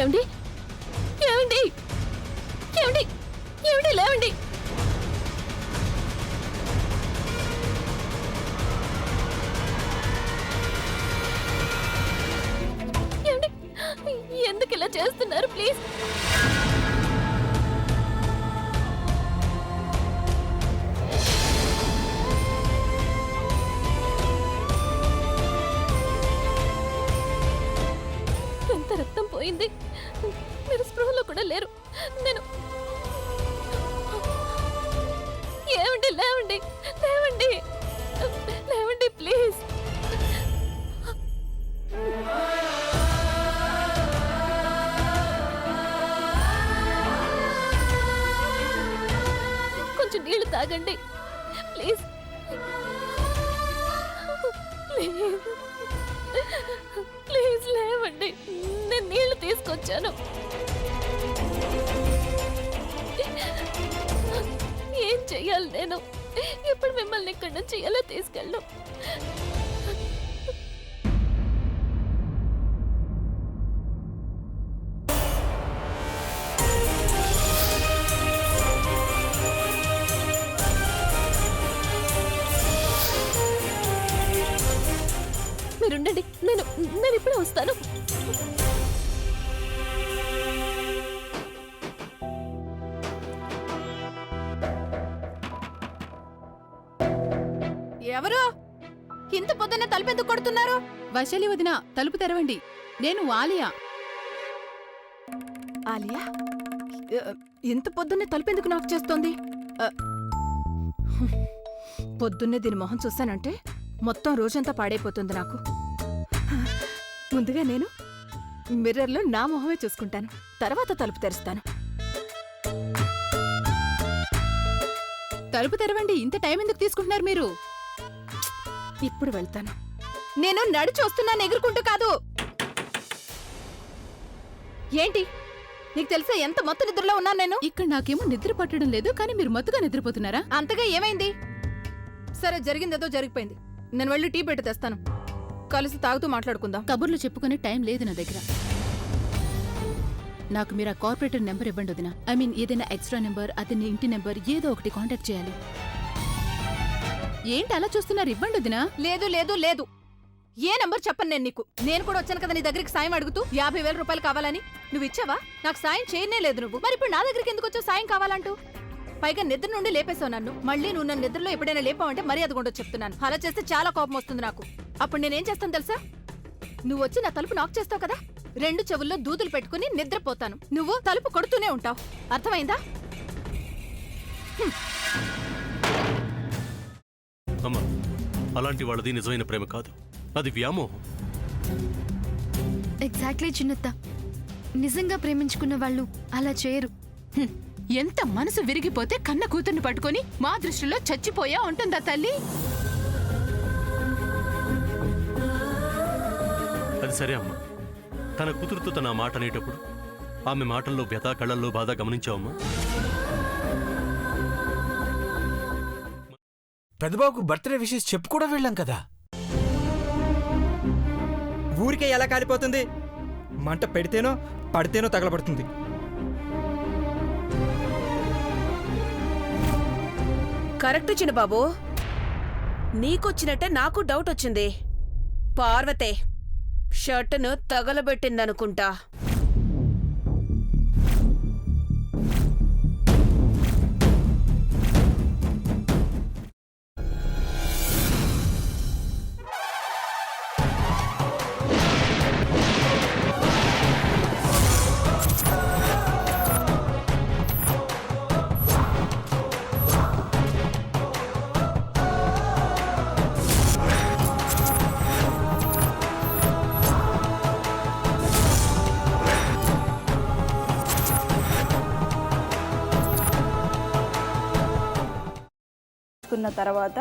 ఏమండి ఏమండి ఏమండి ఏమండి లేవండి. ఏమండి ఎందుకు ఇలా చేస్తున్నారు? ప్లీజ్ ఎంత రక్తం పోయింది, మీరు స్పృహలో కూడా లేరు. నేను ఏమండి లేవండి లేవండి లేవండి ప్లీజ్. కొంచెం నీళ్లు తాగండి ప్లీజ్ ప్లీజ్ ప్లీజ్ లేవండి. నేను నీళ్లు తీసుకొచ్చాను. ఏం చెయ్యాలి నేను? ఇప్పుడు మిమ్మల్ని ఇక్కడి నుంచి ఎలా తీసుకెళ్ళను? మీరుండండి, నేను ఇప్పుడే వస్తాను. ఎవరు ఇంత పొద్దున్నే తలుపెందుకు కొడుతున్నారు? వైశాలి వదిన, తలుపు తెరవండి. నేను ఆలియా. ఆలియా ఇంత పొద్దున్నే తలుపెందుకు నాకు చేస్తోంది? పొద్దున్నే దీని మొహం చూస్తానంటే మొత్తం రోజంతా పాడైపోతుంది నాకు. ముందుగా నేను మిర్రర్లో నా మొహమే చూసుకుంటాను, తర్వాత తలుపు తెరుస్తాను. తలుపు తెరవండి. ఇంత టైం ఎందుకు తీసుకుంటున్నారు మీరు? ఇప్పుడు వెళ్తాను. నేను నడిచి వస్తున్నాను, ఎగురుకుంటూ కాదు. ఏంటి నీకు తెలుసా ఎంత మొత్తం నిద్రలో ఉన్నాను నేను? ఇక్కడ నాకేమో నిద్ర పట్టడం లేదు, కానీ మీరు మత్తుగా నిద్రపోతున్నారా? అంతగా ఏమైంది? సరే, జరిగిందేదో జరిగిపోయింది. నేను వెళ్ళి టీ పెట్టి తెస్తాను, కలిసి తాగుతూ మాట్లాడుకుందాం. కబుర్లు చెప్పుకునే టైం లేదు నా దగ్గర. నాకు మీరు ఆ కార్పొరేటర్ నెంబర్ ఇవ్వండి వదిన. ఐ మీన్ ఏదైనా ఎక్స్ట్రా నెంబర్, అతని ఇంటి నెంబర్ ఏదో ఒకటి కాంటాక్ట్ చేయాలి. ఏంటి అలా చూస్తున్నారు? ఇవ్వండి వదినా. లేదు లేదు లేదు, ఏ నంబర్ చెప్పను నేను నీకు. నేను కూడా వచ్చాను కదా నీ దగ్గరికి సాయం అడుగుతూ 50,000 రూపాయలు కావాలని. నువ్వు ఇచ్చావా? నాకు సాయం చేయనే లేదు నువ్వు. మరి ఇప్పుడు నా దగ్గరికి ఎందుకు వచ్చావు సాయం కావాలంటూ? పైగా నిద్ర నుండి లేపేశావు నన్ను. మళ్ళీ నువ్వు నన్ను నిద్రలో ఎప్పుడైనా లేపావంటే మరీ అది కూడా చెప్తున్నాను. అలా చేస్తే చాలా కోపం వస్తుంది నాకు. అప్పుడు నేనేం చేస్తాను తెలుసా? నువ్వు వచ్చి నా తలుపు నాక్ చేస్తావు కదా, 2 చెవుల్లో దూదులు పెట్టుకుని నిద్రపోతాను. నువ్వు తలుపు కొడుతూనే ఉంటావు. అర్థమైందా? అమ్మా, అలాంటి వాళ్ళది నిజమైన ప్రేమ కాదు, అది వ్యామోహం. ఎగ్జాక్ట్లీ చిన్నత్త. నిజంగా ప్రేమించుకున్న వాళ్ళు అలా చేయరు. ఎంత మనసు విరిగిపోతే కన్న కూతుర్ని పట్టుకొని మా దృష్టిలో చచ్చిపోయా ఉంటుందా తల్లి? అది సరే అమ్మా, తన కూతురుతో తన మాట అనేటప్పుడు ఆమె మాటల్లో వ్యథ, కళ్ళల్లో బాధ గమనించావమ్మా? పెద్దబాబుకు బర్త్డే విషెస్ చెప్పు కూడా వెళ్ళాం కదా. ఊరికే ఎలా కాలిపోతుంది? మంట పెడితేనో పడితేనో తగలబడుతుంది. కరెక్ట్ చిన్నబాబు, నీకొచ్చినట్టే నాకు డౌట్ వచ్చింది. పార్వతే షర్టును తగలబెట్టిందనుకుంటా. తర్వాత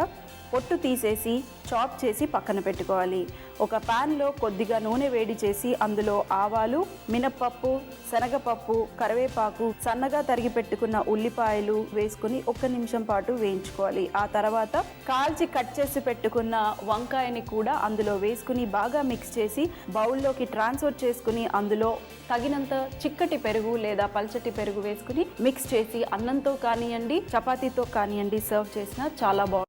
పొట్టు తీసేసి చాప్ చేసి పక్కన పెట్టుకోవాలి. ఒక ప్యాన్లో కొద్దిగా నూనె వేడి చేసి అందులో ఆవాలు, మినప్పప్పు, శనగపప్పు, కరివేపాకు, సన్నగా తరిగి పెట్టుకున్న ఉల్లిపాయలు వేసుకుని 1 నిమిషం పాటు వేయించుకోవాలి. ఆ తర్వాత కాల్చి కట్ చేసి పెట్టుకున్న వంకాయని కూడా అందులో వేసుకుని బాగా మిక్స్ చేసి బౌల్లోకి ట్రాన్స్ఫర్ చేసుకుని అందులో తగినంత చిక్కటి పెరుగు లేదా పల్చటి పెరుగు వేసుకుని మిక్స్ చేసి అన్నంతో కానివ్వండి, చపాతీతో కానివ్వండి సర్వ్ చేసినా చాలా బాగుంటుంది.